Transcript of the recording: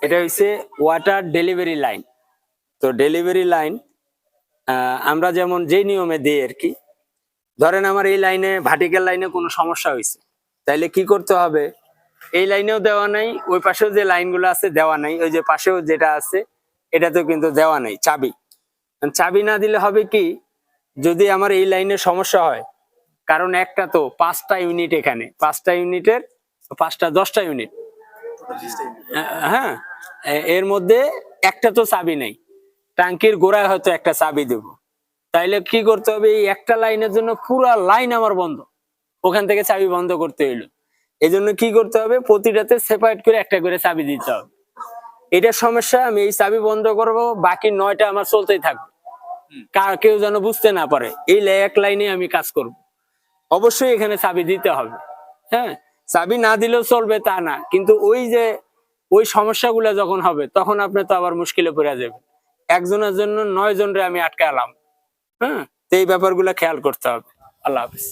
এটা হচ্ছে water delivery line. তো ডেলিভারি লাইন আমরা যেমন যে নিয়মে দিই আর কি, ধরেন আমার এই লাইনে ভার্টিক্যাল লাইনে কোনো সমস্যা হয়েছে, তাইলে কি করতে হবে, এই লাইনেও দেওয়া নাই, ওই পাশেও যে লাইনগুলো আছে দেওয়া নাই, ওই যে পাশেও যেটা আছে এটাতেও কিন্তু দেওয়া নাই চাবি। চাবি না দিলে হবে কি, যদি আমার এই লাইনে সমস্যা হয়, কারণ একটা তো 5টা ইউনিট, এখানে 5টা ইউনিটের 5টা 10টা ইউনিট, হ্যাঁ, এর মধ্যে একটা তো চাবি নেই, টাঙ্কির গোড়ায় হয়তো একটা চাবি দেব, তাইলে কি করতে হবে, এই একটা লাইনের জন্য পুরো লাইন আমার বন্ধ, ওখান থেকে চাবি বন্ধ করতে হইলো। এই জন্য কি করতে হবে, প্রতিটাতে সেপারেট করে একটা করে চাবি দিতে হবে। এটার সমস্যা, আমি এই চাবি বন্ধ করব, বাকি 9টা আমার চলতেই থাকবে, কেউ যেন বুঝতে না পারে এই এক লাইনে আমি কাজ করব। অবশ্যই এখানে চাবি দিতে হবে, হ্যাঁ, চাবি না দিলেও চলবে তা না, কিন্তু ওই সমস্যাগুলো যখন হবে তখন আপনি তো আবার মুশকিলে পড়ে যাবেন, একজনের জন্য 9 জনরে আমি আটকালাম। হ্যাঁ, তো এই ব্যাপারগুলো খেয়াল করতে হবে। আল্লাহ হাফিজ।